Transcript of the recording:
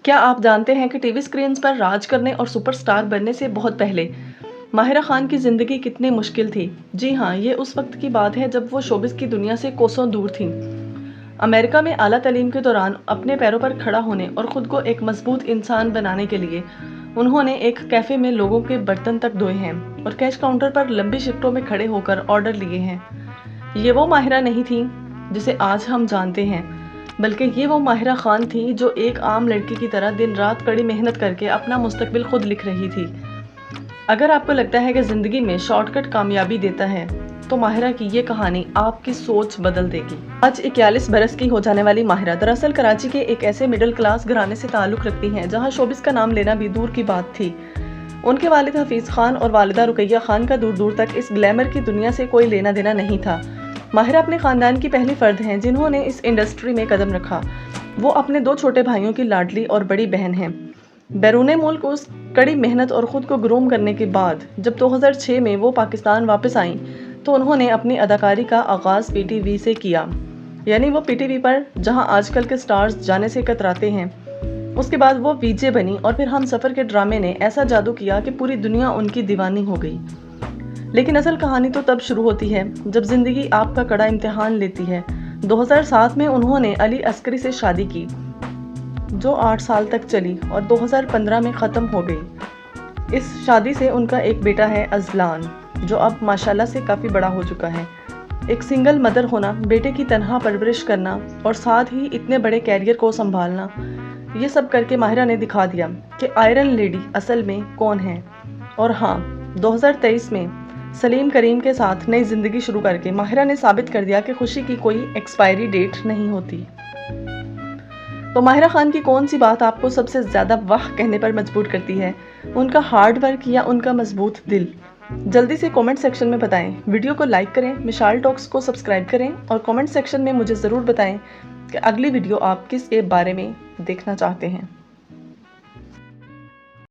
کیا آپ جانتے ہیں کہ ٹی وی اسکرینز پر راج کرنے اور سپر سٹار بننے سے بہت پہلے ماہرہ خان کی زندگی کتنی مشکل تھی؟ جی ہاں، یہ اس وقت کی بات ہے جب وہ شوبز کی دنیا سے کوسوں دور تھیں۔ امریکہ میں اعلیٰ تعلیم کے دوران اپنے پیروں پر کھڑا ہونے اور خود کو ایک مضبوط انسان بنانے کے لیے انہوں نے ایک کیفے میں لوگوں کے برتن تک دھوئے ہیں اور کیش کاؤنٹر پر لمبی شفٹوں میں کھڑے ہو کر آرڈر لیے ہیں۔ یہ وہ ماہرہ نہیں تھی جسے آج ہم جانتے ہیں، بلکہ یہ وہ ماہرہ خان تھی جو ایک عام لڑکی کی طرح دن رات کڑی محنت کر کے اپنا مستقبل خود لکھ رہی تھی۔ اگر آپ کو لگتا ہے کہ زندگی میں شارٹ کٹ کامیابی دیتا ہے تو ماہرہ کی یہ کہانی آپ کی سوچ بدل دے گی۔ آج 41 برس کی ہو جانے والی ماہرہ دراصل کراچی کے ایک ایسے مڈل کلاس گھرانے سے تعلق رکھتی ہیں جہاں شوبز کا نام لینا بھی دور کی بات تھی۔ ان کے والد حفیظ خان اور والدہ رقیہ خان کا دور دور تک اس گلیمر کی دنیا سے کوئی لینا دینا نہیں تھا۔ ماہرہ اپنے خاندان کی پہلی فرد ہیں جنہوں نے اس انڈسٹری میں قدم رکھا۔ وہ اپنے 2 چھوٹے بھائیوں کی لاڈلی اور بڑی بہن ہیں۔ بیرون ملک اس کڑی محنت اور خود کو گروم کرنے کے بعد جب 2006 میں وہ پاکستان واپس آئیں تو انہوں نے اپنی اداکاری کا آغاز پی ٹی وی سے کیا، یعنی وہ پی ٹی وی پر جہاں آج کل کے سٹارز جانے سے کتراتے ہیں۔ اس کے بعد وہ وی جے بنی اور پھر ہم سفر کے ڈرامے نے ایسا جادو کیا کہ پوری دنیا ان کی دیوانی ہو گئی۔ لیکن اصل کہانی تو تب شروع ہوتی ہے جب زندگی آپ کا کڑا امتحان لیتی ہے۔ 2007 میں انہوں نے علی عسکری سے شادی کی جو 8 سال تک چلی اور 2015 میں ختم ہو گئی۔ اس شادی سے ان کا ایک بیٹا ہے اذلان، جو اب ماشاءاللہ سے کافی بڑا ہو چکا ہے۔ ایک سنگل مدر ہونا، بیٹے کی تنہا پرورش کرنا اور ساتھ ہی اتنے بڑے کیریئر کو سنبھالنا، یہ سب کر کے ماہرہ نے دکھا دیا کہ آئرن لیڈی اصل میں کون ہے۔ اور ہاں، 2023 میں سلیم کریم کے ساتھ نئی زندگی شروع کر کے ماہرہ نے ثابت کر دیا کہ خوشی کی کوئی ایکسپائری ڈیٹ نہیں ہوتی۔ تو ماہرہ خان کی کون سی بات آپ کو سب سے زیادہ واہ کہنے پر مجبور کرتی ہے؟ ان کا ہارڈ ورک یا ان کا مضبوط دل؟ جلدی سے کامنٹ سیکشن میں بتائیں۔ ویڈیو کو لائک کریں، مشال ٹاکس کو سبسکرائب کریں اور کامنٹ سیکشن میں مجھے ضرور بتائیں کہ اگلی ویڈیو آپ کس کے بارے میں دیکھنا چاہتے ہیں۔